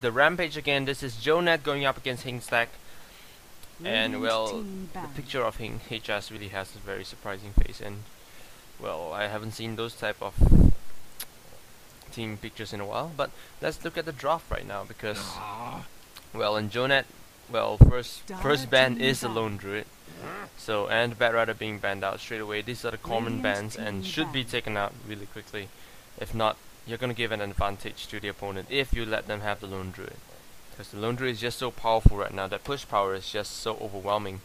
The Rampage again. This is Net going up against Hingstack. And well, the picture of HS really has a very surprising face, and well, I haven't seen those type of team pictures in a while. But let's look at the draft right now, because well, in Net, well, first ban is a lone druid. So, and Bat Rider being banned out straight away. These are the common bans and should be taken out really quickly. If not, you're gonna give an advantage to the opponent if you let them have the lone druid. Because the lone druid is just so powerful right now. That push power is just so overwhelming.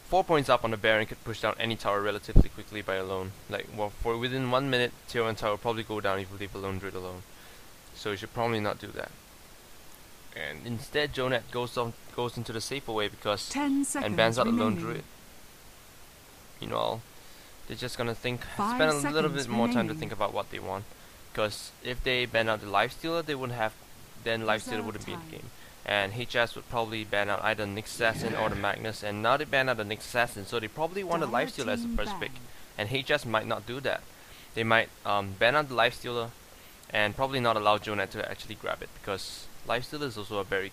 4 points up on the Baron could push down any tower relatively quickly by alone. Like, well, for within 1 minute, tier 1 tower will probably go down if you leave the lone druid alone. So you should probably not do that. And instead, Net goes into the safer way because and bans out the lone druid. You know, they're just gonna spend a little bit more time to think about what they want. Because if they ban out the lifestealer, they wouldn't have, then lifestealer wouldn't be in the game. And HS would probably ban out either Nyx Assassin or the Magnus. And now they ban out the Nyx Assassin, so they probably want the lifestealer as the first pick. And HS might not do that. They might ban out the lifestealer and probably not allow Net to actually grab it, because lifestealer is also a really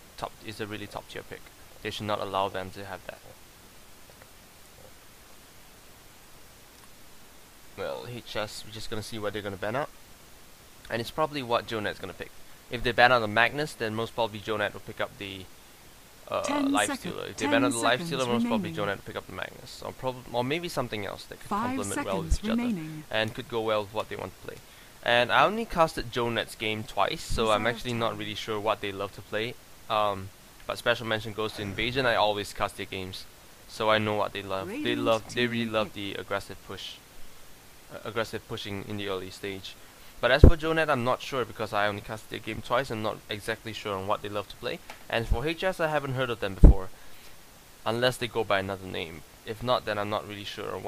top tier pick. They should not allow them to have that. Well, HS, we're just gonna see what they're gonna ban out, and it's probably what Net's gonna pick. If they ban out the Magnus, then most probably Net will pick up the lifestealer. If they ban out the lifestealer, most probably Net will pick up the Magnus, or maybe something else that could complement well with each other and could go well with what they want to play. And I only casted Net's game twice, so I'm actually not really sure what they love to play. But special mention goes to Invasion. I always cast their games, so I know what they love. They really love the aggressive pushing in the early stage. But as for Net, I'm not sure, because I only casted their game twice. I'm not exactly sure on what they love to play. And for HS, I haven't heard of them before, unless they go by another name. If not, then I'm not really sure on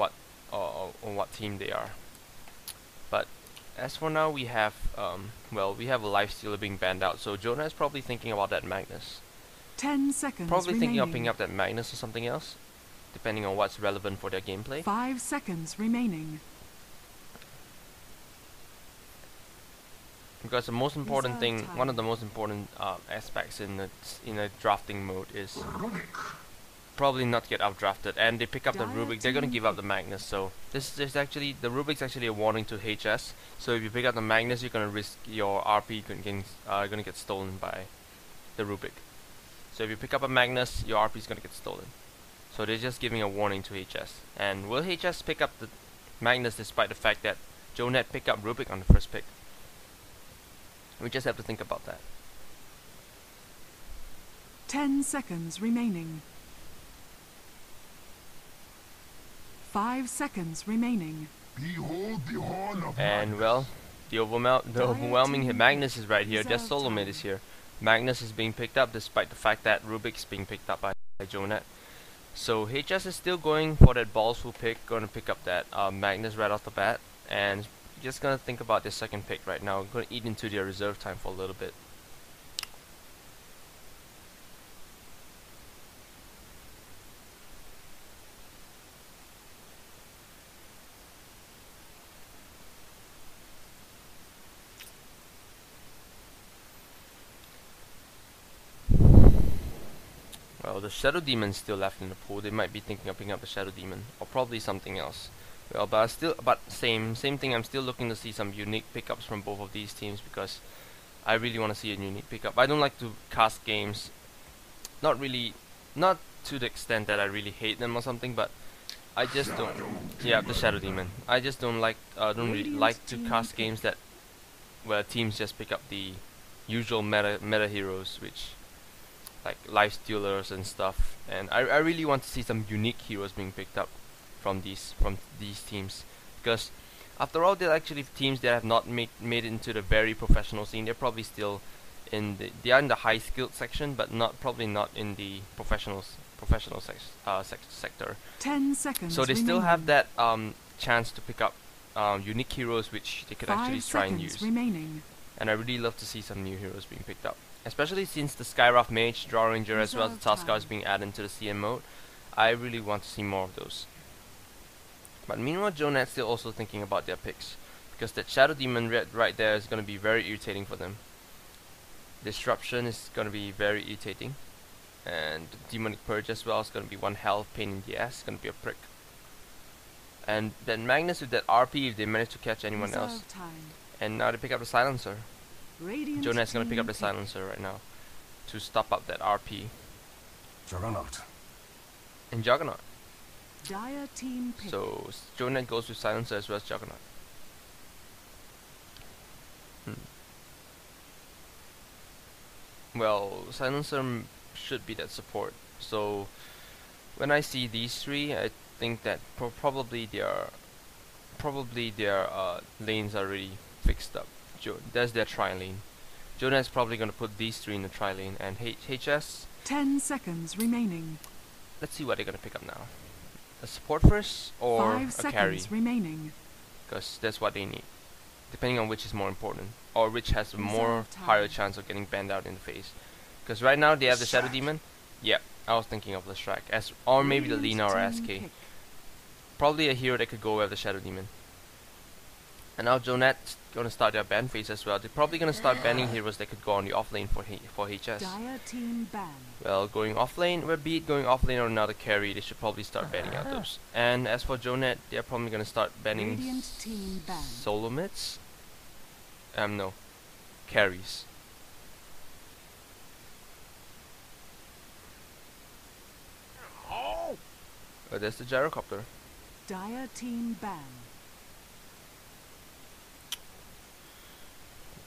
what team they are. But as for now, we have we have a lifestealer being banned out, so Net is probably thinking about that Magnus. 10 seconds Probably remaining. thinking of picking up that Magnus or something else, depending on what's relevant for their gameplay. 5 seconds remaining. Because the most important thing, one of the most important aspects in a drafting mode is probably not get outdrafted. And they pick up the Rubik, they're gonna give up the Magnus. So this is actually, the Rubik's actually a warning to HS. So if you pick up the Magnus, you're gonna risk your RP gonna get stolen by the Rubik. So if you pick up a Magnus, your RP is gonna get stolen. So they're just giving a warning to HS. And will HS pick up the Magnus despite the fact that Net picked up Rubik on the first pick? We just have to think about that. 10 seconds remaining. 5 seconds remaining. Behold the horn of and well, the overwhelming Magnus is right here. Just solo mid is here. Magnus is being picked up despite the fact that Rubik's being picked up by Net. So HS is still going for that ballsful pick, going to pick up that Magnus right off the bat, and just gonna think about their second pick right now. Gonna eat into their reserve time for a little bit. Well, the Shadow Demon's still left in the pool. They might be thinking of picking up the Shadow Demon, or probably something else. Well, but same thing. I'm still looking to see some unique pickups from both of these teams, because I really want to see a unique pickup. I don't like to cast games, not to the extent that I really hate them or something, but I just don't. Yeah, the Shadow Demon. I just don't really like to cast games where teams just pick up the usual meta heroes, which like lifestealers and stuff. And I really want to see some unique heroes being picked up from these teams, because after all, they're actually teams that have not made it into the very professional scene. They're probably still they are in the high skilled section, but probably not in the professional sector. 10 seconds so they remaining. still have that chance to pick up unique heroes which they could actually try and use. Remaining. And I really love to see some new heroes being picked up, especially since the Skyrath Mage, Draw Ranger, as well as the Tuskar is being added into the CM mode. I really want to see more of those. But meanwhile, Net's still also thinking about their picks, because that Shadow Demon right there is going to be very irritating for them. Disruption is gonna be very irritating, and Demonic Purge as well is gonna be one hell of pain in the ass. It's gonna be a prick. And then Magnus with that RP if they manage to catch anyone else. Reserve time. And now they pick up the silencer. Radiant Jonah's gonna team pick up the pick. silencer right now to stop up that RP. Juggernaut. And Juggernaut. Dire team pick. So Jonah goes with silencer as well as Juggernaut. Well, silencer should be that support. So when I see these three, I think that probably their lanes are already fixed up. That's their tri lane. Jonah is probably gonna put these three in the tri lane, and HS. 10 seconds remaining. Let's see what they're gonna pick up now. A support first or 5 a carry, seconds remaining. because that's what they need. Depending on which is more important, or which has a more Reserve time. higher chance of getting banned out in the face. Because right now they have the Shadow Demon. Yeah, I was thinking of Lestrak as, or maybe the Radiant Lina or team SK. pick. Probably a hero that could go with the Shadow Demon. And now Jonet's gonna start their ban phase as well. They're probably gonna start banning heroes that could go on the off lane for HS. Dire team ban. Well, going off lane, well, be it going off lane or another carry, they should probably start banning out those. And as for Jonet, they're probably gonna start banning Radiant team ban. solo mids. No, carries. Oh, there's the gyrocopter. Dire team ban.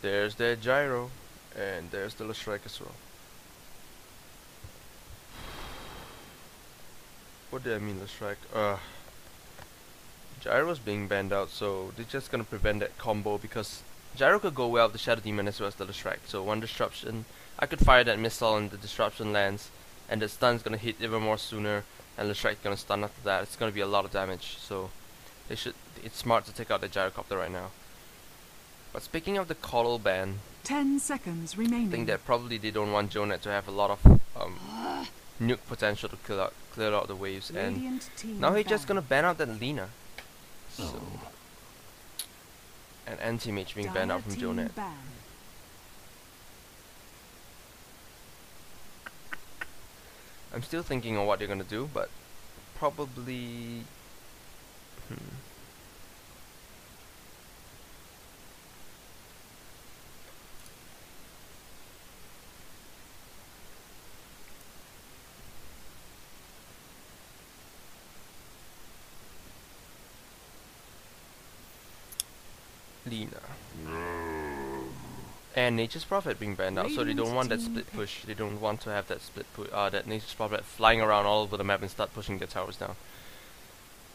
There's the gyro, and there's the Lestrak as well. What did I mean, Lestrak? Gyro's being banned out, so they're just gonna prevent that combo because Gyro could go well with the Shadow Demon as well as the Lestrak. So one disruption, I could fire that missile and the disruption lands, and the stun's gonna hit even more sooner, and Lestrak's gonna stun after that. It's gonna be a lot of damage, so they should. It's smart to take out the gyrocopter right now. But speaking of the Coddle ban, 10 seconds I remaining. think that probably they don't want Jonet to have a lot of nuke potential to clear out the waves, and Radiant team now he's ban. just gonna ban out that Lina. So, and anti-mage being banned Dire out from team Jonet. ban. I'm still thinking on what they're gonna do, but probably. Lina. And Nature's Prophet being banned out, so they don't want that split push. They don't want to have that that Nature's Prophet flying around all over the map and start pushing their towers down.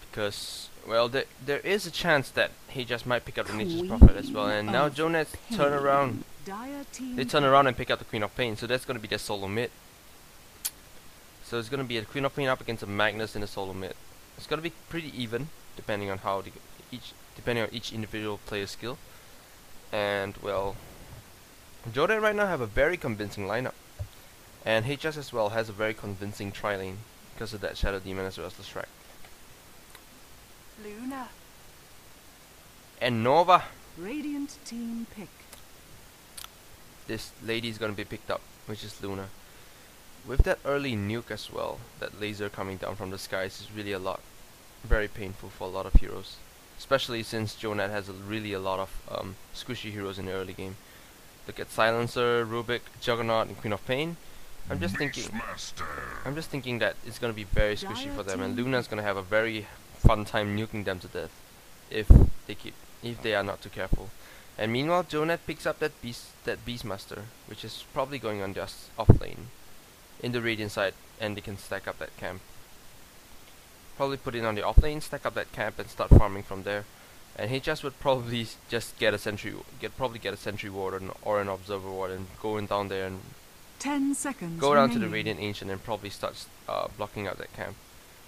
Because, well, there is a chance that he just might pick up the Nature's Prophet as well. And now Jonet's turn around. Dire team They turn around and pick up the Queen of Pain, so that's going to be their solo mid. So it's going to be a Queen of Pain up against a Magnus in the solo mid. It's going to be pretty even, depending on how each individual player's skill. And, well, Jonet right now have a very convincing lineup, and HS as well has a very convincing tri-lane because of that Shadow Demon as well as the Lestrak. Luna. And Nova, Radiant team pick. this lady is gonna be picked up, which is Luna. With that early nuke as well, that laser coming down from the skies is really very painful for a lot of heroes, especially since Jonet has really a lot of squishy heroes in the early game. Look at Silencer, Rubik, Juggernaut, and Queen of Pain. I'm just thinking that it's gonna be very squishy for them, and Luna's gonna have a very fun time nuking them to death if they are not too careful. And meanwhile, Jonet picks up that Beastmaster, which is probably going on just off lane in the Radiant side, and they can stack up that camp. Probably put it on the off lane, stack up that camp, and start farming from there. And HS would probably just get a sentry ward or an observer ward and go in down there and 10 seconds go down to the remaining. Radiant Ancient and probably start blocking out that camp,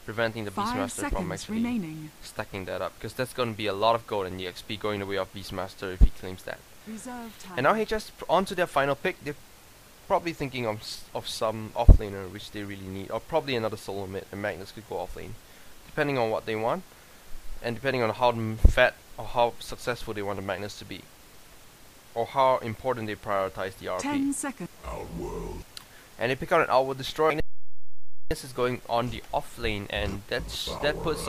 preventing the 5 Beastmaster from seconds actually remaining. stacking that up, because that's going to be a lot of gold and EXP going the way of Beastmaster if he claims that. Reserve time. And now HS onto their final pick. They're probably thinking of some offlaner which they really need, or probably another solo mid, and Magnus could go offlane, depending on what they want. And depending on how fat or how successful they want the Magnus to be. or how important they prioritize the RP. 10 seconds. Outworld. And they pick out an Outworld Destroyer. This is going on the off lane, and that puts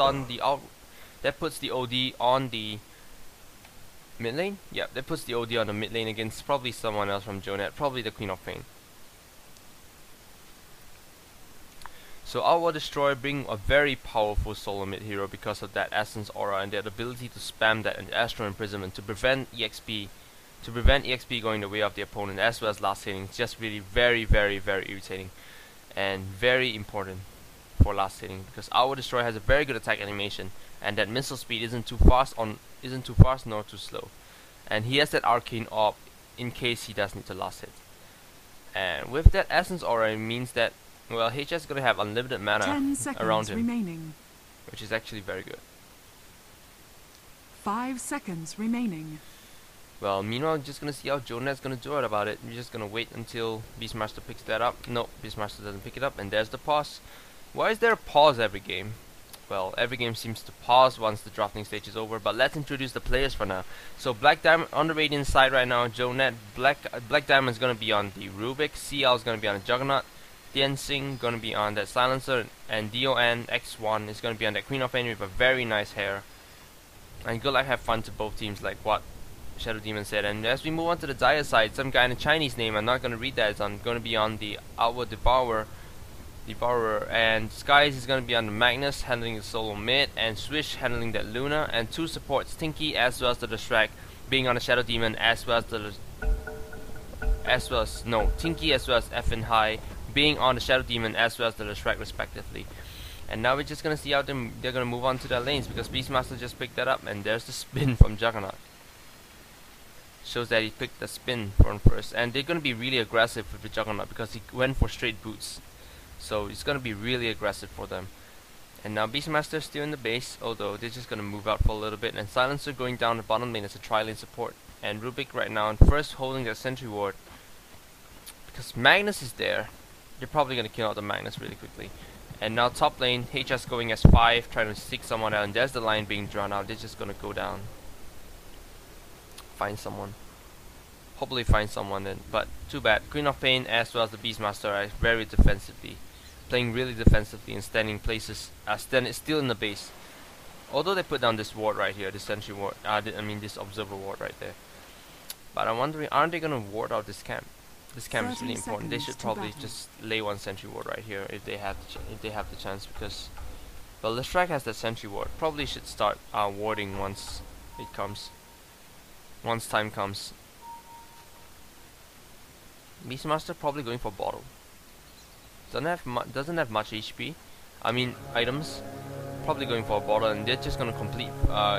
the OD on the mid lane. Yeah, that puts the OD on the mid lane against probably someone else from Jonet, probably the Queen of Pain. So Outworld Destroyer being a very powerful solo mid hero because of that Essence Aura and their ability to spam that and Astral Imprisonment to prevent EXP going the way of the opponent, as well as last hitting. It's just really very irritating and very important for last hitting, because Outworld Destroyer has a very good attack animation, and that missile speed isn't too fast nor too slow, and he has that arcane orb in case he does need to last hit. And with that Essence Aura, it means that, well, HS is gonna have unlimited mana 10 seconds around him, remaining. which is actually very good. 5 seconds remaining. Well, meanwhile, just gonna see how Jonet's gonna do it about it. We're just gonna wait until Beastmaster picks that up. No, Beastmaster doesn't pick it up, and there's the pause. Why is there a pause every game? Well, every game seems to pause once the drafting stage is over, but let's introduce the players for now. So Black Diamond on the Radiant side right now, Jonet, Black Diamond is gonna be on the Rubik, CL is gonna be on the Juggernaut, Tianxing gonna be on that Silencer, and DON X1 is gonna be on that Queen of Pain with a very nice hair. And good luck, have fun to both teams, like what Shadow Demon said. And as we move on to the Dire side, some guy in a Chinese name, I'm not gonna read that, it's going to be on the Outward Devourer, and Skies is going to be on the Magnus handling the solo mid, and Swish handling that Luna, and two supports, Tinky as well as the Distract being on the Shadow Demon, as well as Tinky as well as Effin High being on the Shadow Demon as well as the Distract respectively. And now we're just gonna see how they're gonna move on to their lanes, because Beastmaster just picked that up, and there's the spin from Juggernaut. Shows that he picked the spin from first, and they're gonna be really aggressive with the Juggernaut because he went for straight boots. So it's gonna be really aggressive for them. And now Beastmaster still in the base, although they're just gonna move out for a little bit, and Silencer going down the bottom lane as a tri-lane support. And Rubik right now in first holding their sentry ward. Because Magnus is there, they're probably gonna kill out the Magnus really quickly. And now top lane, HS going as 5, trying to seek someone out, and there's the line being drawn out. They're just gonna go down. Find someone. Hopefully find someone then, but too bad. Queen of Pain as well as the Beastmaster are very defensively. Playing really defensively and standing places, still in the base. Although they put down this ward right here, this sentry ward, this observer ward right there. But I'm wondering, aren't they gonna ward out this camp? This camp is really important. They should probably just lay one sentry ward right here if they have the chance, because well, Lestrak has that sentry ward. Probably should start warding once it comes. Once time comes. Beastmaster probably going for bottle. Doesn't have much HP. I mean items. Probably going for a bottle, and they're just gonna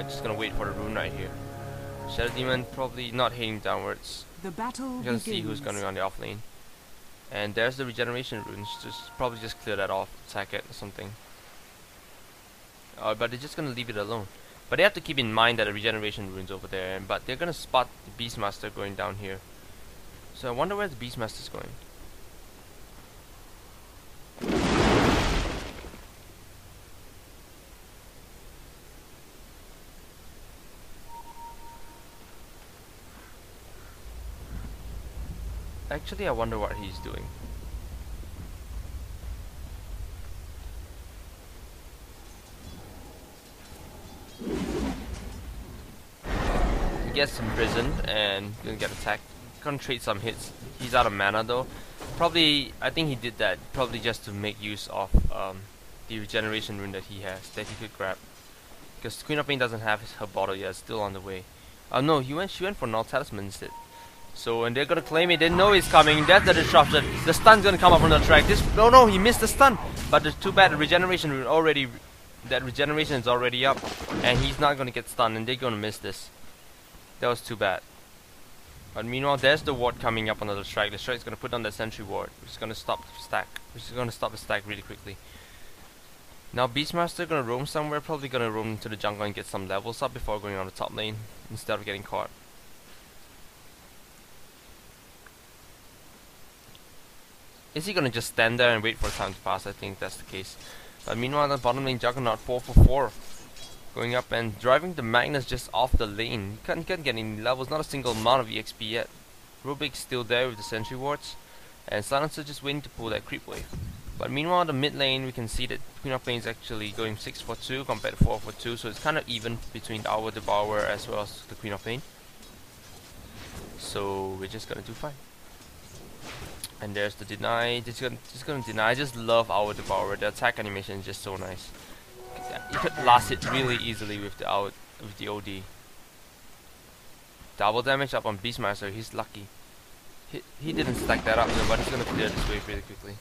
just gonna wait for the rune right here. Shadow Demon probably not heading downwards. The battle We're gonna see who's gonna be on the off lane. And there's the regeneration runes. Probably just clear that off, attack it or something. But they're just gonna leave it alone. But they have to keep in mind that the regeneration rune's over there. But they're gonna spot the Beastmaster going down here. So I wonder where the Beastmaster's going. Actually, I wonder what he's doing. He gets imprisoned and gonna get attacked. Gonna trade some hits. He's out of mana though. Probably, I think he did that probably just to make use of the regeneration rune that he has, that he could grab. Because Queen of Pain doesn't have her bottle yet, it's still on the way. No, she went for Null Talisman instead. So, and they're gonna claim it, they know he's coming, that's the disruption. The stun's gonna come up on the track. No, he missed the stun. But it's too bad, the regeneration rune that regeneration is already up. And he's not gonna get stunned, and they're gonna miss this. That was too bad. But meanwhile, there's the ward coming up on the strike. The strike is gonna put on the sentry ward, which is gonna stop the stack. Which is gonna stop the stack really quickly. Now Beastmaster gonna roam somewhere, probably gonna roam to the jungle and get some levels up before going on the top lane, instead of getting caught. Is he gonna just stand there and wait for time to pass? I think that's the case. But meanwhile, the bottom lane Juggernaut 4 for 4. Going up and driving the Magnus just off the lane. You can't get any levels, not a single amount of EXP yet. Rubik's still there with the sentry wards, and Silencer just waiting to pull that creep wave. But meanwhile, the mid lane, we can see that Queen of Pain is actually going 6 for 2 compared to 4 for 2, so it's kind of even between our Devourer as well as the Queen of Pain. So we're just gonna do fine. And there's the deny. Just gonna deny. I just love our Devourer. The attack animation is just so nice. You could last hit really easily with the OD. Double damage up on Beastmaster. He's lucky. He didn't stack that up though, but he's gonna clear this wave really quickly.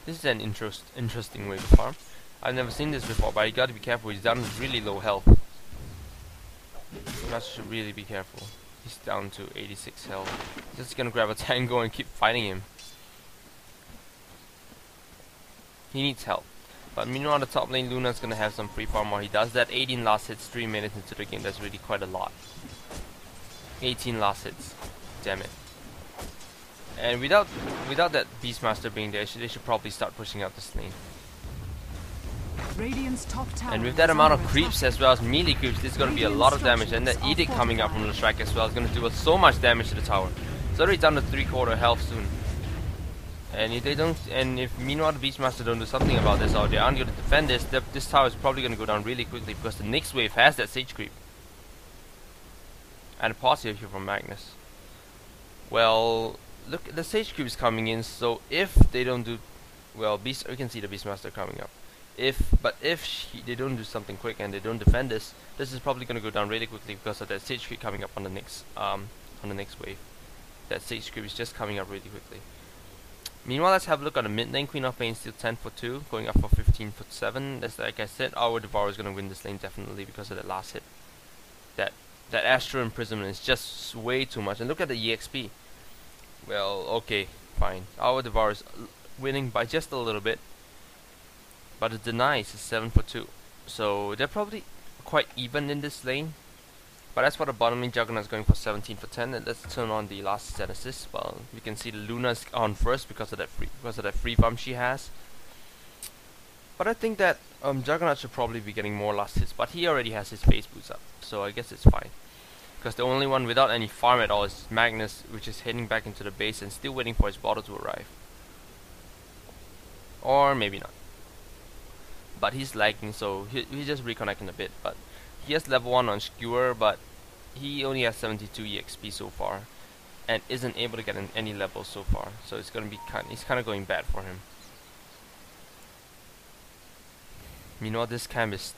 This is an interesting way to farm. I've never seen this before, but you gotta be careful. He's down with really low health. You should really be careful. He's down to 86 health. Just gonna grab a tango and keep fighting him. He needs help. But meanwhile, on the top lane, Luna's gonna have some free farm while he does that. 18 last hits, 3 minutes into the game. That's really quite a lot. 18 last hits. Damn it. And without that Beastmaster being there, they should probably start pushing out this lane. Radiant's top tower And with that amount of is creeps under as well as melee creeps, this is going to be a lot of damage. And the Edict coming up from the track as well is going to do so much damage to the tower. It's already down to 3/4 health soon. And if they don't, and if meanwhile the Beastmaster don't do something about this, or they aren't going to defend this, this tower is probably going to go down really quickly because the next wave has that Sage creep. And a positive here from Magnus. Well, look, the Sage creep is coming in, so if they don't do, well, we can see the Beastmaster coming up. If they don't do something quick and they don't defend this, this is probably going to go down really quickly because of that Sage creep coming up on the next wave. That Sage creep is just coming up really quickly. Meanwhile, let's have a look at the mid lane. Queen of Pain still 10 for 2, going up for 15 for 7. That's like I said, our Devourer is going to win this lane definitely because of that last hit. That Astral Imprisonment is just way too much. And look at the EXP. Well, okay, fine. Our Devourer is winning by just a little bit. But the denies is 7 for 2. So they're probably quite even in this lane. But as for the bottom lane, Juggernaut is going for 17 for 10. And let's turn on the last set assist. Well, we can see the Luna's on first because of that free farm she has. But I think that Juggernaut should probably be getting more last hits. But he already has his phase boots up, so I guess it's fine. Because the only one without any farm at all is Magnus, which is heading back into the base and still waiting for his bottle to arrive. Or maybe not. But he's lagging, so he's just reconnecting a bit. But he has level 1 on Skewer, but he only has 72 EXP so far, and isn't able to get any levels so far. So it's gonna be it's kind of going bad for him. Meanwhile, this camp is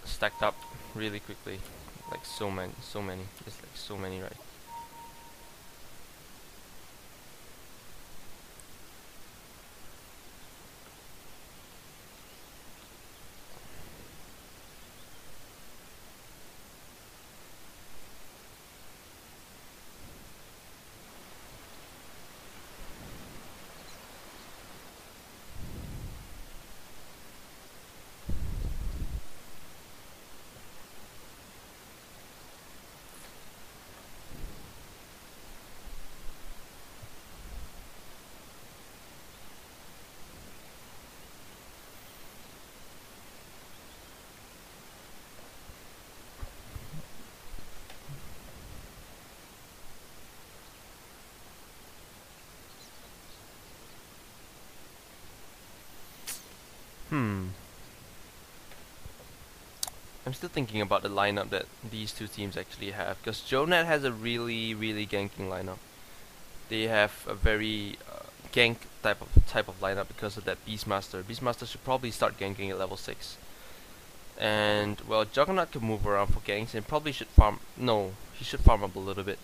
stacked up really quickly, like so many, just like so many, right? I'm still thinking about the lineup that these two teams actually have, because JoeNet has a really ganking lineup. They have a very gank type of lineup because of that Beastmaster. Beastmaster should probably start ganking at level 6. And well, Juggernaut can move around for ganks and probably should farm. No, he should farm up a little bit.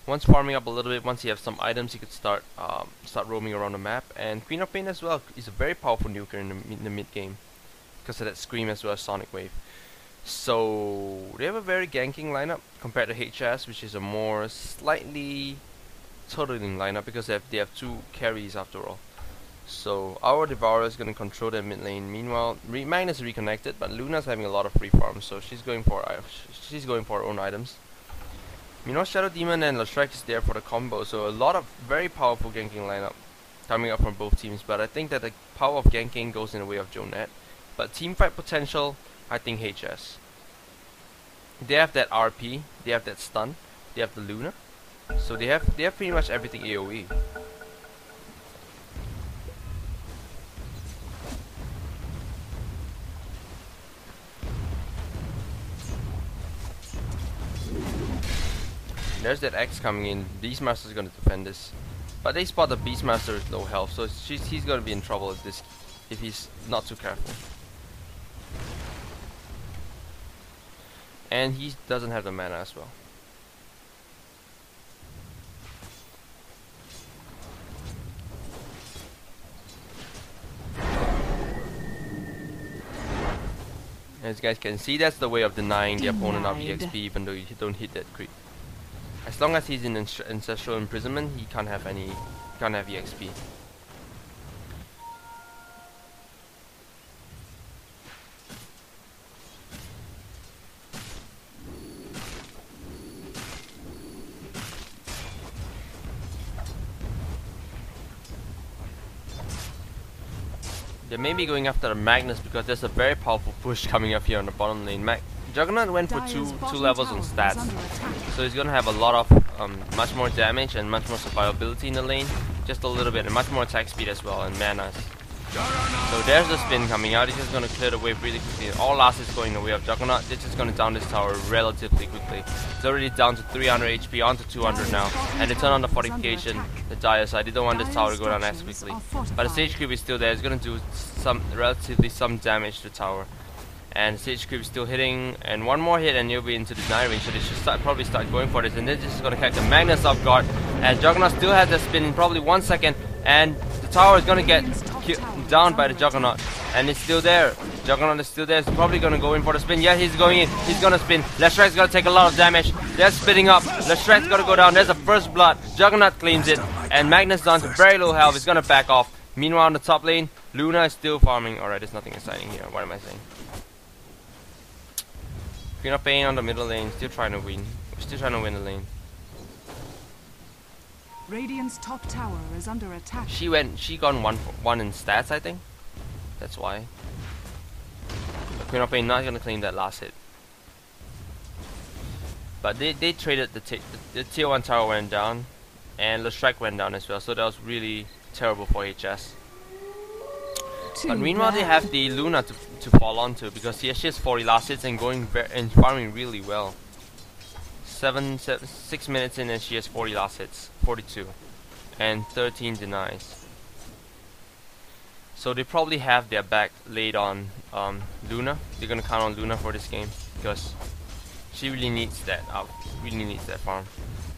Once farming up a little bit, once he has some items, he could start roaming around the map. And Queen of Pain as well is a very powerful nuker in the mid game because of that Scream as well as Sonic Wave. So they have a very ganking lineup compared to HS, which is a more slightly totaling lineup because they have 2 carries after all. So our Devourer is going to control the mid lane. Meanwhile, Magnus is reconnected, but Luna's having a lot of free farms, so she's going for her own items. Meanwhile, Shadow Demon and Lashrak is there for the combo, so a lot of very powerful ganking lineup coming up from both teams. But I think that the power of ganking goes in the way of Jonet. But team fight potential, I think HS. They have that RP, they have that stun, they have the Luna, so they have pretty much everything AoE. There's that X coming in. Beastmaster is going to defend this, but they spot the Beastmaster with low health, so he's going to be in trouble if he's not too careful. And he doesn't have the mana as well. As you guys can see, that's the way of denying the opponent of EXP even though you don't hit that creep. As long as he's in ancestral imprisonment, he can't have EXP. They may be going after the Magnus because there's a very powerful push coming up here on the bottom lane. Juggernaut went for two levels on stats, so he's gonna have a lot of much more damage and much more survivability in the lane, just a little bit, and much more attack speed as well, and manas. So there's the spin coming out. He's just gonna clear the wave really quickly. All last is going the way of Juggernaut. They're just gonna down this tower relatively quickly. It's already down to 300 HP, onto 200 now, and they turn on the fortification. The dire side. They don't want this tower to go down as quickly, but the Sage Creep is still there. It's gonna do relatively some damage to the tower. And Sage Creep is still hitting, and one more hit and you'll be into the deny range, so they should probably start going for this, and this is going to catch the Magnus off guard, and Juggernaut still has that spin in probably 1 second, and the tower is going to get down by the Juggernaut, and it's still there. Juggernaut is still there. He's probably going to go in for the spin. Yeah, he's going in. He's going to spin. Leshrek's going to take a lot of damage. They're spinning up. Leshrek's going to go down. There's a first blood. Juggernaut claims it, and Magnus down to very low health. He's going to back off. Meanwhile, on the top lane, Luna is still farming. Alright, there's nothing exciting here. What am I saying? If you're not paying on the middle lane, still trying to win. We're still trying to win the lane. Radiant's top tower is under attack. She gone one in stats, I think. That's why. Queen of Pain not gonna claim that last hit. But they traded the tier 1 tower went down, and the strike went down as well. So that was really terrible for HS. But meanwhile, they have the Luna to fall onto because she has 40 last hits and and farming really well. 6 minutes in and she has 40 last hits, 42, and 13 denies. So they probably have their back laid on Luna. They're gonna count on Luna for this game because she really needs that out. Really needs that farm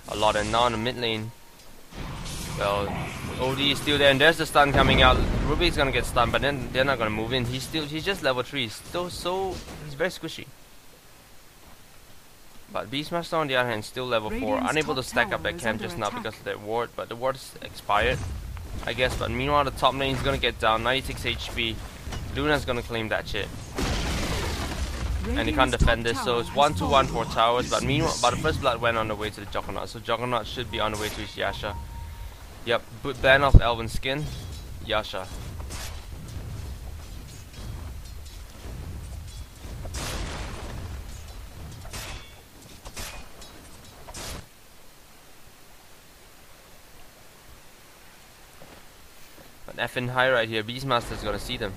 a lot. And now in the mid lane, well, OD is still there, and there's the stun coming out. Ruby's gonna get stunned, but then they're not gonna move in. He's just level 3. He's very squishy. But Beastmaster on the other hand, still level 4, unable to stack up that camp just now because of that ward. But the ward is expired, I guess. But meanwhile, the top lane is gonna get down, 96 HP. Luna's gonna claim that shit, and they can't defend this. So it's 1-2-1 for towers. But meanwhile, the first blood went on the way to the Juggernaut, so Juggernaut should be on the way to his Yasha. Yep, ban off Elven skin, Yasha. But effing high right here, Beastmaster is gonna see them.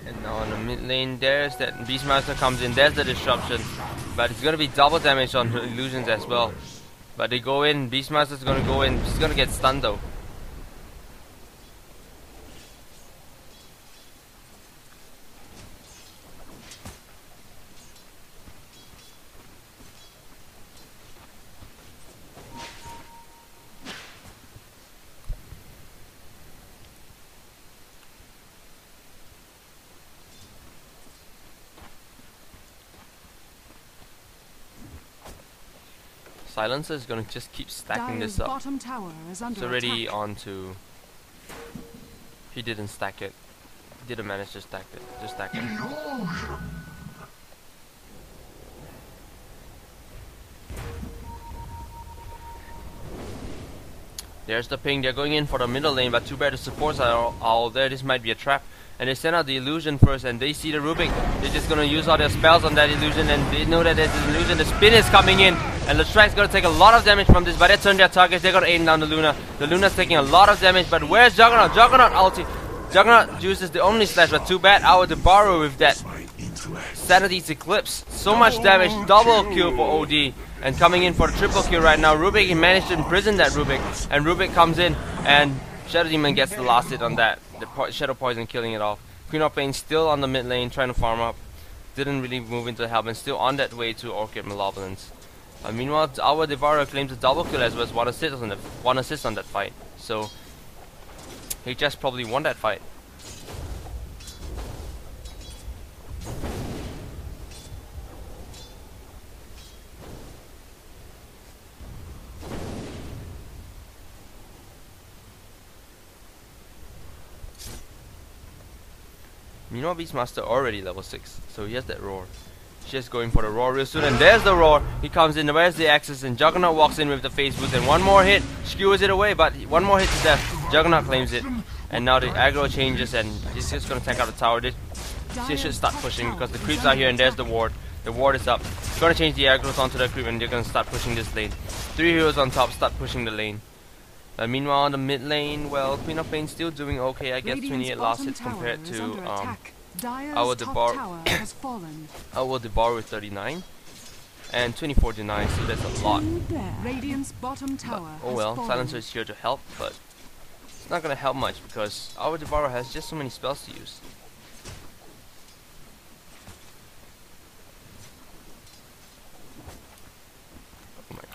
And now on the mid lane, there's that Beastmaster comes in, there's the disruption. But it's gonna be double damage on illusions as well. But they go in, Beastmaster's gonna go in, she's gonna get stunned though. Silencer is gonna just keep stacking Dire's this up. bottom tower is under It's already attack. on to. He didn't stack it. He didn't manage to stack it. There's the ping. They're going in for the middle lane, but too bad the supports are all there. This might be a trap. And they send out the illusion first, and they see the Rubik. They're just gonna use all their spells on that illusion, and they know that there's an illusion. The spin is coming in, and the strike's gonna take a lot of damage from this. But they turn their targets. They're gonna aim down the Luna. The Luna's taking a lot of damage, but where's Juggernaut? Juggernaut ulti. Juggernaut uses the Omni Slash, but too bad. Our Debarro with that Sanity's Eclipse. So much damage. Double kill for OD. And coming in for the triple kill right now. Rubik, he managed to imprison that Rubik. And Rubik comes in, and Shadow Demon gets the last hit on that. The Shadow Poison killing it off. Queen of Pain still on the mid lane trying to farm up. Didn't really move into help, and still on that way to Orchid Malevolence. Meanwhile, our Debarro claims a double kill as well as one assist on that fight. So he just probably won that fight. Meanwhile, Beastmaster already level 6, so he has that roar. Just going for the roar real soon, and there's the roar. He comes in, where's the axis, and Juggernaut walks in with the phase boost, and one more hit, skewers it away, but one more hit to death. Juggernaut claims it, and now the aggro changes, and he's just gonna tank out the tower. They should start pushing because the creeps are here, and there's the ward. The ward is up. He's gonna change the aggros onto the creep, and they're gonna start pushing this lane. 3 heroes on top, start pushing the lane. Meanwhile, on the mid lane, well, Queen of Pain still doing okay. I guess 28 last hits compared to our Debar with 39 and 24 denies, so that's a lot. Radiant's bottom tower Oh well, Silencer is here to help, but it's not gonna help much because our Debar has just so many spells to use. Oh my god.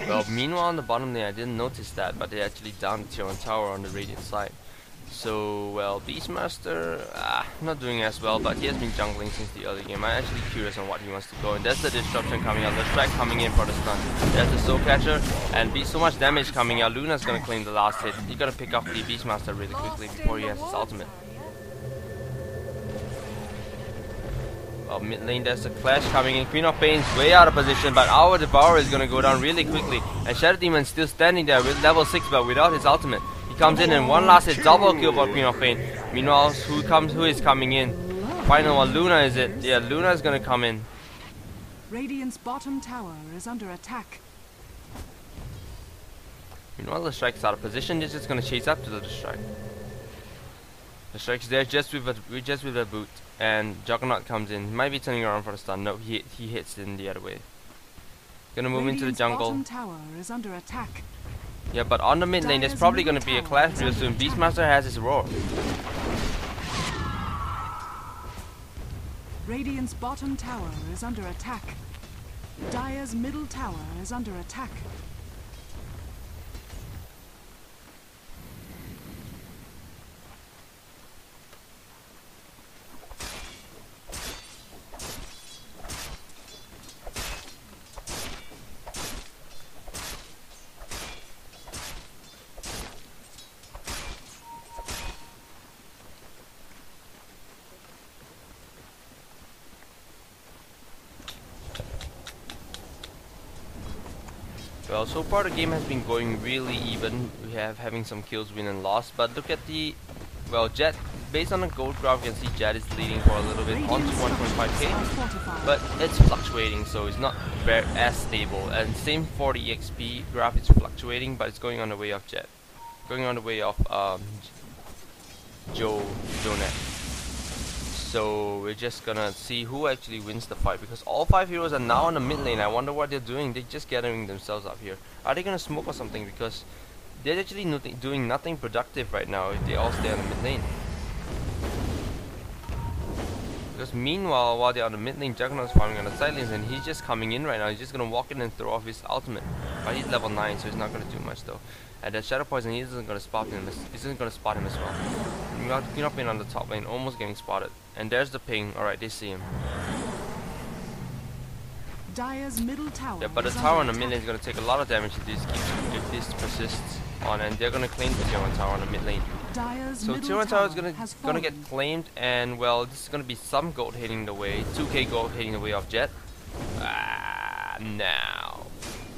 Well, meanwhile on the bottom lane, I didn't notice that, but they actually downed the tier 1 tower on the Radiant side. So, well, Beastmaster, not doing as well, but he has been jungling since the early game. I'm actually curious on what he wants to go, and there's the disruption coming out, the strike coming in for the stun. There's the soul catcher, and so much damage coming out. Luna's gonna claim the last hit. He's gonna pick up the Beastmaster really quickly before he has his ultimate. Well, mid lane, there's a clash coming in. Queen of Pain's way out of position, but our Devourer is gonna go down really quickly. And Shadow Demon's still standing there with level 6, but without his ultimate. He comes in and one last hit, double kill for Queen of Pain. Meanwhile, who is coming in? Final one, Luna is it? Yeah, Luna is gonna come in. Radiant's bottom tower is under attack. Meanwhile, the strike's out of position. They're just gonna chase up to the strike. The strike's there just with a boot, and Juggernaut comes in. He might be turning around for the stun. No, he hits in the other way. Gonna move into the jungle. Bottom tower is under attack. Yeah, but on the mid lane, there's probably gonna be a clash real soon. Beastmaster has his roar. Radiant's bottom tower is under attack. Dire's middle tower is under attack. Well, so far the game has been going really even. We have having some kills win and lost, but look at the, well, Jet, based on the gold graph, you can see Jet is leading for a little bit onto 1.5k, but it's fluctuating, so it's not very as stable. And same for the EXP graph, it's fluctuating, but it's going on the way of Jet, going on the way of Net. So we're just gonna see who actually wins the fight, because all 5 heroes are now on the mid lane. I wonder what they're doing. They're just gathering themselves up here. Are they gonna smoke or something? Because they're actually doing nothing productive right now if they all stay on the mid lane. Because meanwhile, while they're on the mid lane, Juggernaut's farming on the side lanes, and he's just coming in right now. He's just gonna walk in and throw off his ultimate. But he's level 9, so he's not gonna do much though. And that Shadow Poison, he isn't gonna spot him. As well. Meanwhile, the Queen of Pain on the top lane, almost getting spotted. And there's the ping. Alright, they see him. Dire's middle tower. Yeah, but the tower on the mid lane is going to take a lot of damage if this persists on, and they're going to claim the tier 1 tower on the mid lane. So tier 1 tower is going to get claimed, and well, this is going to be some gold hitting the way, 2k gold hitting the way of Jet. Now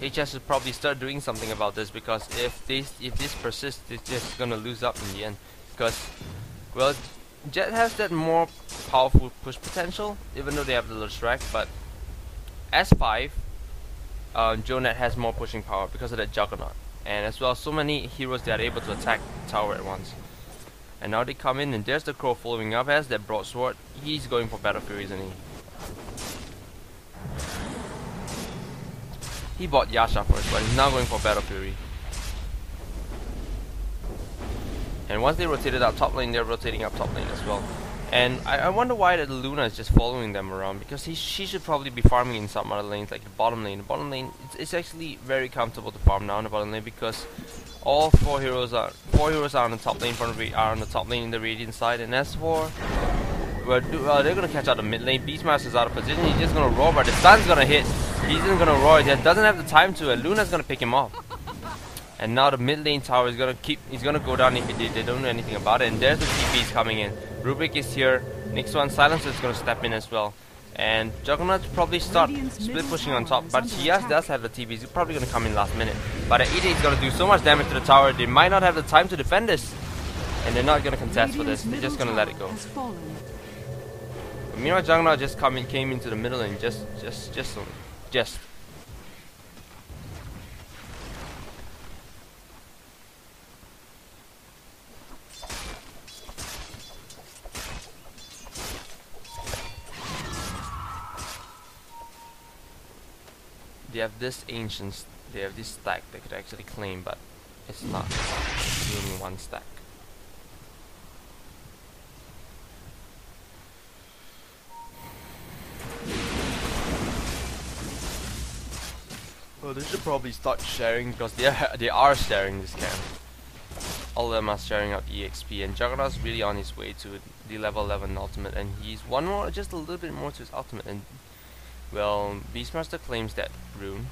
HS should probably start doing something about this, because if this persists, it's just going to lose up in the end. Because, well, Jet has that more powerful push potential, even though they have the little strike, but S5, Net has more pushing power because of that Juggernaut, and as well so many heroes that are able to attack the tower at once. And now they come in, and there's the Crow following up, has that broadsword. He's going for Battle Fury, isn't he? He bought Yasha first, but he's now going for Battle Fury. And once they rotated up top lane, they're rotating up top lane as well. And I wonder why that Luna is just following them around, because she should probably be farming in some other lanes, like the bottom lane. The bottom lane, it's actually very comfortable to farm now in the bottom lane, because all four heroes are on the top lane, in the Radiant side. And as for they're gonna catch out the mid lane. Beastmaster's out of position. He's just gonna roar, but the stun's gonna hit. He's just gonna roar. He doesn't have the time to, and Luna's gonna pick him off. And now the mid lane tower is gonna go down if they don't know anything about it. And there's the TPs coming in. Rubik is here. Next one, Silencer is gonna step in as well. And Juggernaut probably start split pushing on top, but he does have the TPs. He's probably gonna come in last minute. But the 8 is gonna do so much damage to the tower. They might not have the time to defend this, and they're not gonna contest for this. They're just gonna let it go. But meanwhile, Juggernaut just came into the middle lane, just. They have this ancients, they have this stack they could actually claim, but it's not only one stack. Well, they should probably start sharing, because they are sharing this camp. All of them are sharing out EXP, and Juggernaut's really on his way to the level 11 ultimate, and he's one more, just a little bit more to his ultimate. And well, Beastmaster claims that rune,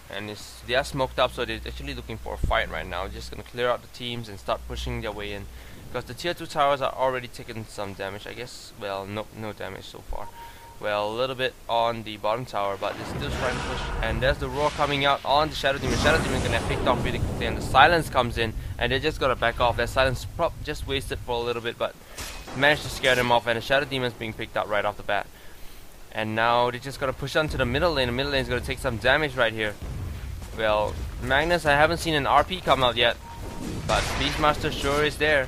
and they are smoked up, so they're actually looking for a fight right now. Just gonna clear out the teams and start pushing their way in, because the tier 2 towers are already taking some damage, I guess. Well, no damage so far. Well, a little bit on the bottom tower, but they're still trying to push. And there's the roar coming out on the Shadow Demon. Shadow Demon gonna get picked off really quickly, and the silence comes in, and they just gotta back off. That silence just wasted for a little bit, but managed to scare them off, and the Shadow Demon's being picked out right off the bat. And now they're just gonna push onto the middle lane. The middle lane is gonna take some damage right here. Well, Magnus, I haven't seen an RP come out yet, but Beastmaster sure is there.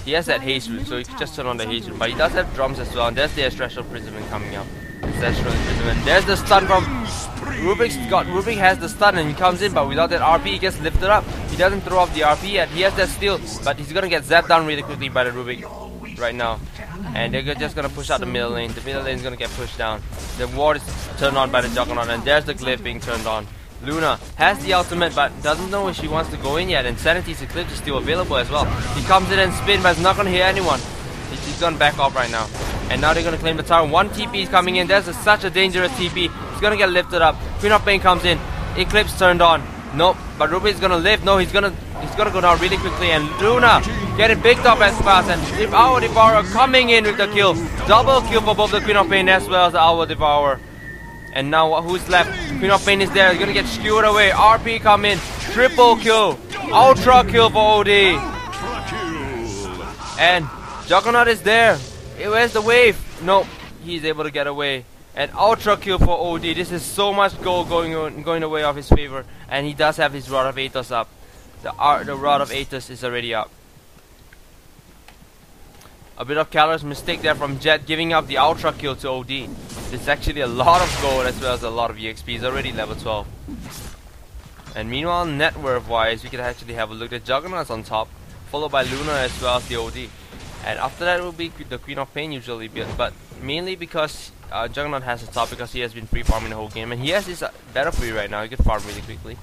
He has that haste rune, so he can just turn on the haste rune. But he does have drums as well, and there's the Ancestral Prism coming up. Ancestral Prism, and there's the stun from Rubik has the stun, and he comes in, but without that RP, he gets lifted up. He doesn't throw off the RP yet. He has that steal, but he's gonna get zapped down really quickly by the Rubik right now. And they're just gonna push out the middle lane. The middle lane is gonna get pushed down. The ward is turned on by the Juggernaut, and there's the glyph being turned on. Luna has the ultimate, but doesn't know if she wants to go in yet, and Sanity's Eclipse is still available as well. He comes in and spin, but it's not gonna hit anyone. He's gonna back off right now. And now they're gonna claim the tower. One TP is coming in. There's such a dangerous TP. He's gonna get lifted up. Queen of Pain comes in. Eclipse turned on. Nope, but Ruby is gonna live. No, he's gonna go down really quickly, and Luna getting picked up as fast, and Our Devourer coming in with the kill. Double kill for both the Queen of Pain as well as the Our Devourer. And now who's left? Queen of Pain is there. He's gonna get skewered away. RP come in. Triple kill. Ultra kill for OD. And Juggernaut is there. Where's the wave? Nope. He's able to get away. And ultra kill for OD. This is so much gold going away off his favor. And he does have his Rod of Aethys up. The Rod of Aethys is already up. A bit of careless mistake there from Jet, giving up the ultra kill to OD. It's actually a lot of gold as well as a lot of EXP. He's already level 12. And meanwhile, net worth wise, we could actually have a look at Juggernaut's on top, followed by Luna as well as the OD. And after that will be the Queen of Pain usually, but mainly because Juggernaut has the top, because he has been free farming the whole game, and he has this Battle Fury right now. He can farm really quickly.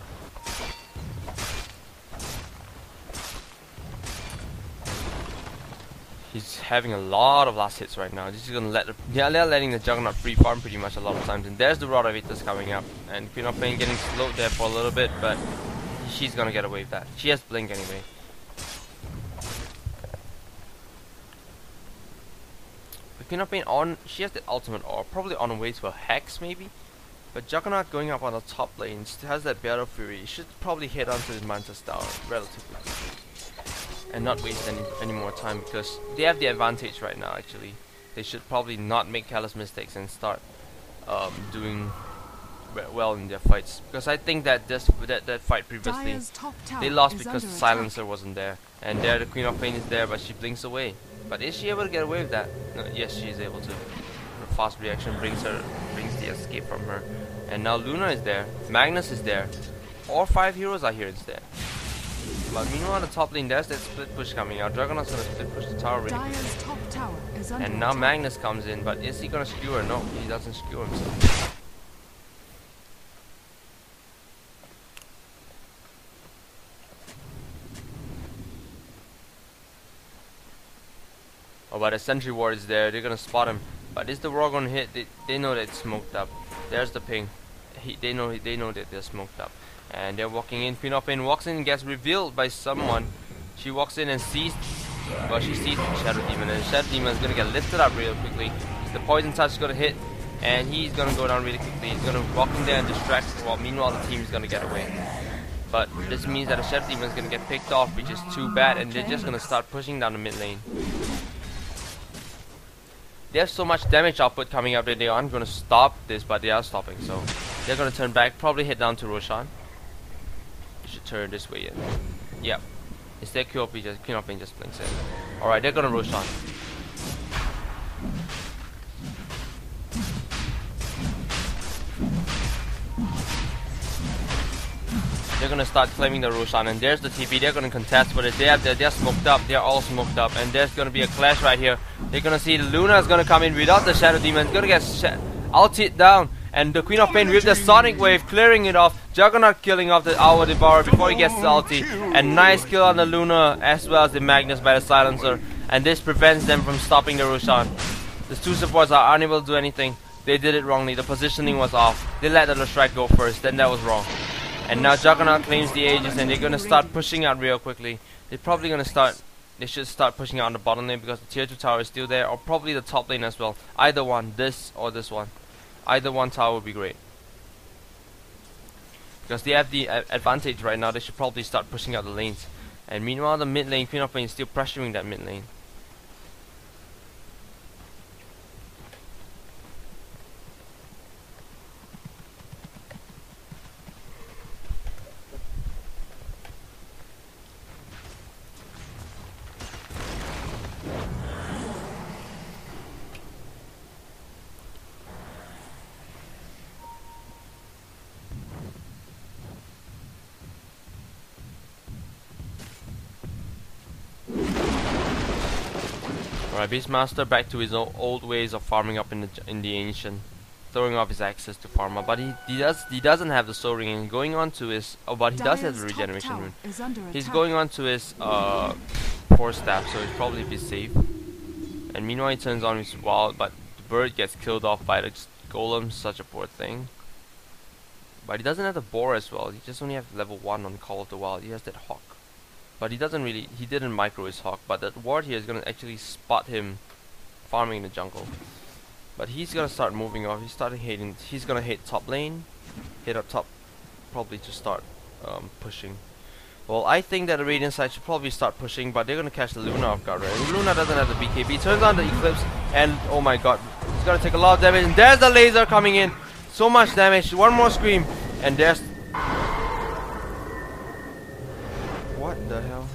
He's having a lot of last hits right now. This is gonna they're letting the Juggernaut free farm pretty much a lot of times. And there's the Rotavators coming up, and Queen of Pain getting slowed there for a little bit, but she's gonna get away with that. She has Blink anyway. The Queen of Pain she has the ultimate or probably on the way to a Hex maybe. But Juggernaut going up on the top lane still has that Battle Fury. Should probably head onto the Mantis Tower relatively quickly. And not waste any more time, because they have the advantage right now actually. They should probably not make careless mistakes and start doing well in their fights. Because I think that that fight previously, they lost because the Silencer wasn't there. And there the Queen of Pain is there, but she blinks away. But is she able to get away with that? No, yes, she is able to. Her fast reaction brings the escape from her. And now Luna is there, Magnus is there, all 5 heroes are here instead. But meanwhile on the top lane there's that split push coming out. Juggernaut's gonna split push the tower really quickly. And now Magnus comes in, but is he gonna skewer? No, he doesn't skewer himself. Oh, but a sentry ward is there, they're gonna spot him. But is the war gonna hit? They know that it's smoked up. There's the ping. They know that they're smoked up. And they're walking in. Queen of Pain walks in and gets revealed by someone. She walks in and sees, well, she sees the Shadow Demon, and the Shadow Demon is gonna get lifted up real quickly. The poison touch is gonna hit, and he's gonna go down really quickly. He's gonna walk in there and distract, while meanwhile the team is gonna get away. But this means that the Shadow Demon is gonna get picked off, which is too bad, and they're just gonna start pushing down the mid lane. They have so much damage output coming up that they aren't going to stop this, but they are stopping, so they're going to turn back, probably head down to Roshan. They should turn this way in. Yep. Instead Queen of Pain just blinks in. Alright, they're going to Roshan. They're gonna start claiming the Roshan, and there's the TP. They're gonna contest with it. They're smoked up. They're all smoked up, and there's gonna be a clash right here. They're gonna see Luna is gonna come in without the Shadow Demon. It's gonna get ulted down, and the Queen of Pain with the Sonic Wave clearing it off. Juggernaut killing off the Hour Devourer before he gets the ulti, and nice kill on the Luna as well as the Magnus by the Silencer, and this prevents them from stopping the Roshan. The two supports are unable to do anything. They did it wrongly. The positioning was off. They let the Lestrak go first, then that was wrong. And now Juggernaut claims the Aegis, and they're gonna start pushing out real quickly. They're probably gonna start. They should start pushing out on the bottom lane because the tier 2 tower is still there, or probably the top lane as well. Either one, this or this one. Either one tower would be great. Because they have the advantage right now. They should probably start pushing out the lanes. And meanwhile, the mid lane, Queen of Pain is still pressuring that mid lane. Alright, Beastmaster back to his old ways of farming up in the ancient, throwing off his access to farmer. But he doesn't have the soul ring, and going on to his but he does have the regeneration rune. He's going on to his 4 staff, so he'll probably be safe. And meanwhile he turns on his wild, but the bird gets killed off by the golem. Such a poor thing. But he doesn't have the boar as well. He just only has level 1 on Call of the Wild. He has that hawk. But he didn't micro his hawk, but that ward here is gonna actually spot him farming in the jungle. But he's gonna start moving off. He's gonna hit top lane, hit up top, probably to start pushing. Well, I think that the Radiant side should probably start pushing, but they're gonna catch the Luna off guard, right? And Luna doesn't have the BKB, turns on the Eclipse, and oh my god, he's gonna take a lot of damage, and there's the laser coming in. So much damage, one more scream, and there's... What the hell?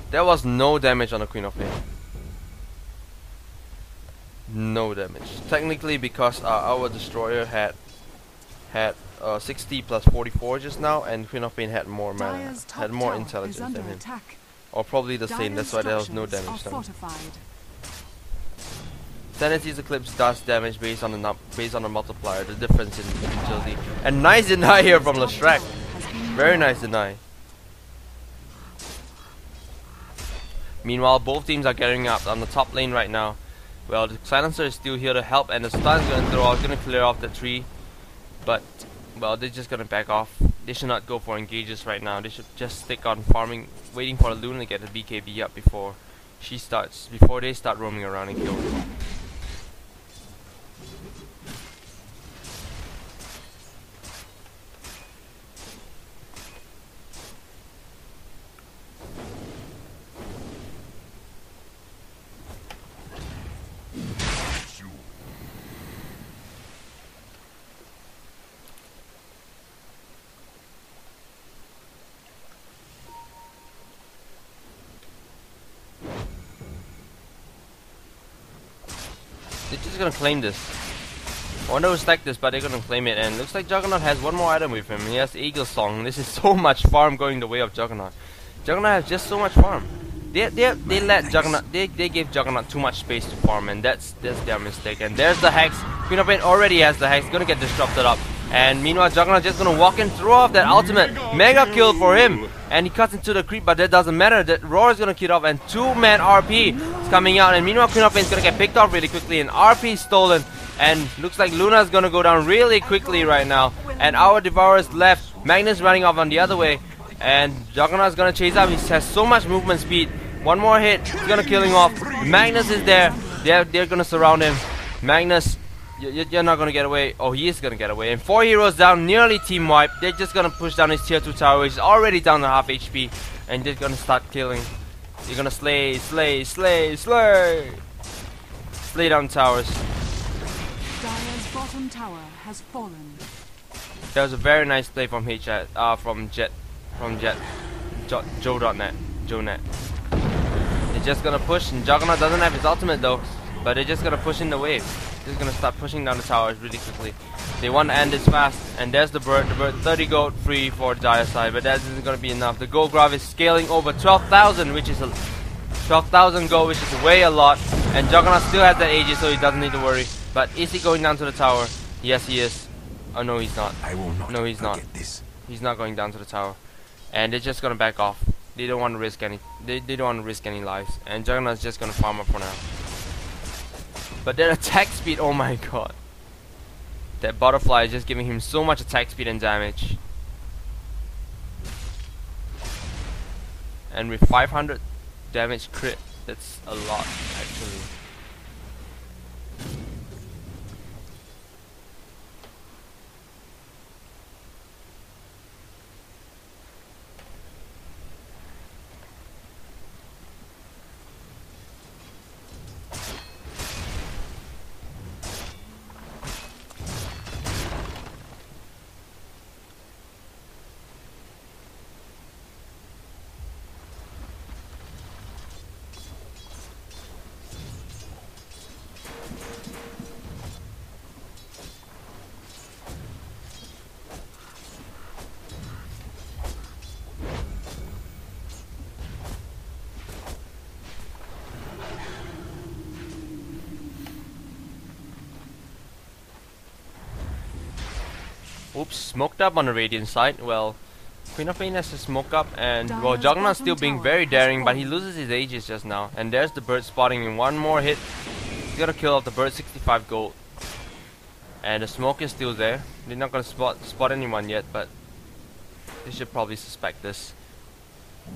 There was no damage on the Queen of Pain. No damage. Technically, because our destroyer had 60 plus 44 just now, and Queen of Pain had more mana, had more intelligence than him. Or probably the same, that's why there was no damage done. Sanity's Eclipse does damage based on the multiplier, the difference in agility. And nice deny here from Lestrak. Very nice deny. Meanwhile, both teams are getting up on the top lane right now. Well, the silencer is still here to help, and the stun is going to throw out, going to clear off the tree. But, well, they're just going to back off. They should not go for engages right now. They should just stick on farming, waiting for Luna to get the BKB up before they start roaming around and kill. They're just gonna claim this. I wonder who stacked this, but they're gonna claim it. And looks like Juggernaut has one more item with him. He has Eagle Song. This is so much farm going the way of Juggernaut. Juggernaut has just so much farm. They let Juggernaut. They gave Juggernaut too much space to farm, and that's their mistake. And there's the Hex. Queen of Pain already has the Hex. Gonna get disrupted up. And meanwhile, Juggernaut just gonna walk in, throw off that ultimate. Mega kill for him. And he cuts into the creep, but that doesn't matter. That Roar is gonna kill off, and 2-man RP is coming out. And meanwhile, Queen of Pain is gonna get picked off really quickly, and RP stolen. And looks like Luna is gonna go down really quickly right now. And our Devourer is left. Magnus running off on the other way. And Juggernaut is gonna chase up. He has so much movement speed. One more hit, he's gonna kill him off. Magnus is there. They're gonna surround him. Magnus, you're not gonna get away. Oh, he is gonna get away. And 4 heroes down, nearly team wipe. They're just gonna push down his tier 2 tower, which is already down to half HP. And they're gonna start killing. They're gonna slay down towers. Dire's bottom tower has fallen. That was a very nice play from Jet, Joe.net. They're just gonna push, and Juggernaut doesn't have his ultimate though, but they're just gonna push in the wave. Just gonna start pushing down the towers really quickly. They want to end this fast, and there's the bird. 30 gold free for Dire side, but that isn't gonna be enough. The gold graph is scaling over 12,000, which is 12,000 gold, which is way a lot. And Juggernaut still has that AG, so he doesn't need to worry. But is he going down to the tower? Yes, he is. Oh no, he's not. I will not. No, he's not. He's not going down to the tower, and they're just gonna back off. They don't want to risk any. They don't want to risk any lives, and Juggernaut's just gonna farm up for now. But their attack speed, oh my god! That butterfly is just giving him so much attack speed and damage. And with 500 damage crit, that's a lot actually. Oops, smoked up on the Radiant side. Well, Queen of Pain has to smoke up, and well, Juggernaut's still being very daring, but he loses his Aegis just now. And there's the bird spotting in one more hit. He's gonna kill off the bird, 65 gold. And the smoke is still there. They're not gonna spot anyone yet, but they should probably suspect this.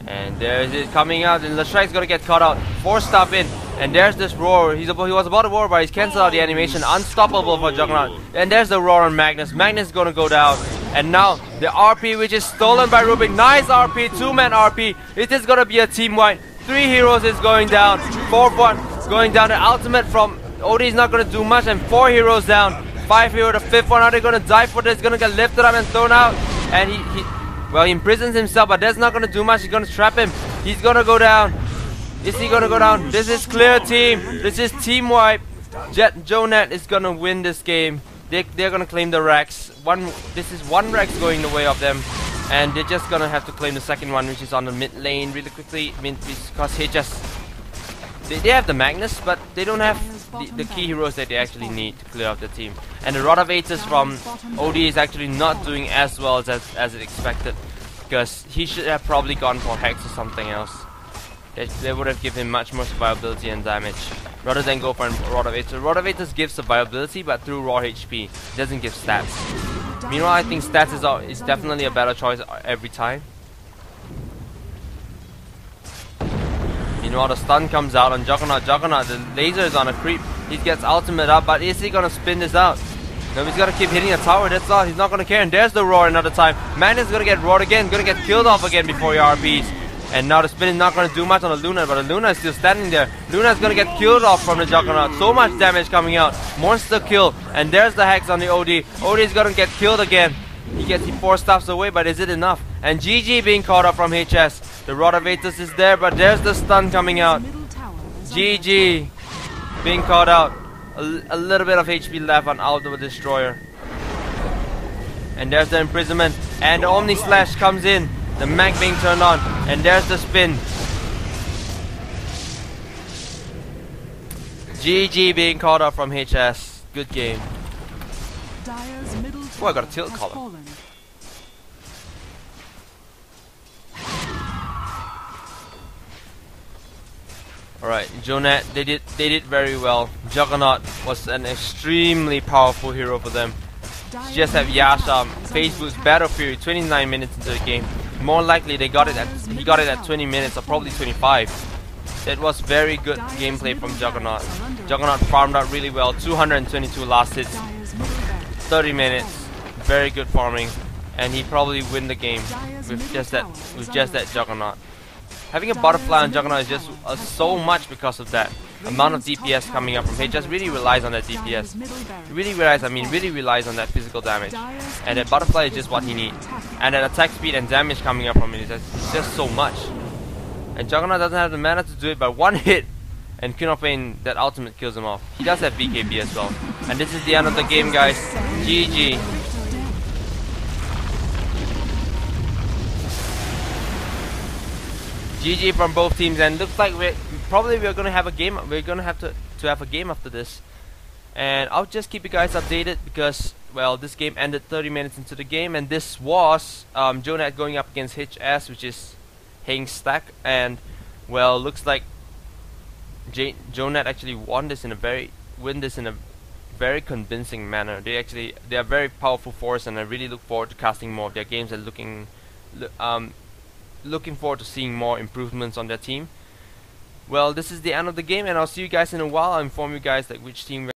And there's it coming out, and Leshraik's gonna get caught out. 4-stop in, and there's this roar. He was about to roar, but he's cancelled out the animation. Unstoppable for Juggernaut. And there's the roar on Magnus. Magnus is gonna go down. And now the RP, which is stolen by Rubik. Nice RP, 2-man RP. It is gonna be a team wipe. 3 heroes is going down. 4th one is going down. The ultimate from OD is not gonna do much, and 4 heroes down. 5 hero, the 5th one. Are they gonna die for this? Gonna get lifted up and thrown out. And well, he imprisons himself, but that's not gonna do much. He's gonna trap him. He's gonna go down. Is he gonna go down? This is clear team. This is team wipe. Joe.net is gonna win this game. They're gonna claim the Rex. This is one Rex going the way of them, and they're just gonna have to claim the second one, which is on the mid lane really quickly. I mean, because they have the Magnus, but they don't have the key heroes that they actually need to clear out the team. And the Rotavators from OD is actually not doing as well as it expected, because he should have probably gone for Hex or something else. They would have given him much more survivability and damage rather than go for Rotavator. Rotavators give survivability but through raw HP. It doesn't give stats. Meanwhile, I think stats is definitely a better choice every time. Meanwhile, the stun comes out on Juggernaut. Juggernaut, the laser is on a creep. He gets ultimate up, but is he gonna spin this out? No, he's gonna keep hitting the tower, that's all. He's not gonna care. And there's the roar another time. Man is gonna get roared again, gonna get killed off again before he RPs. And now the spin is not gonna do much on the Luna, but the Luna is still standing there. Luna is gonna get killed off from the Juggernaut. So much damage coming out. Monster kill. And there's the Hex on the OD. OD is gonna get killed again. He 4 stops away, but is it enough? And GG being caught up from HS. The Rotavators is there, but there's the stun coming out. GG being caught out. A little bit of HP left on Aldo Destroyer. And there's the imprisonment. And the Omni Slash comes in. The mag being turned on. And there's the spin. GG being caught up from HS. Good game. Oh, I got a tilt collar. Alright, Jonet, they did very well. Juggernaut was an extremely powerful hero for them. Just have Yasha, Facebook's Battle Fury, 29 minutes into the game. More likely he got it at 20 minutes or probably 25. That was very good gameplay from Juggernaut. Juggernaut farmed out really well, 222 last hits, 30 minutes, very good farming, and he probably win the game with just that Juggernaut. Having a butterfly on Juggernaut is just so much because of that amount of DPS coming up from HS. Really relies on that DPS. Really relies on that physical damage. And that butterfly is just what he needs. And that attack speed and damage coming up from it is just so much. And Juggernaut doesn't have the mana to do it, but one hit and Kunopane, that ultimate kills him off. He does have BKB as well. And this is the end of the game, guys. GG. GG from both teams, and looks like we're gonna have a game. We're gonna have to have a game after this, and I'll just keep you guys updated because, well, this game ended 30 minutes into the game, and this was Jonet going up against HS, which is Hangstack, and well, looks like Jonet actually won this in a very very convincing manner. They are a very powerful force, and I really look forward to casting more of their games and looking forward to seeing more improvements on their team. Well, this is the end of the game, and I'll see you guys in a while. I'll inform you guys like which team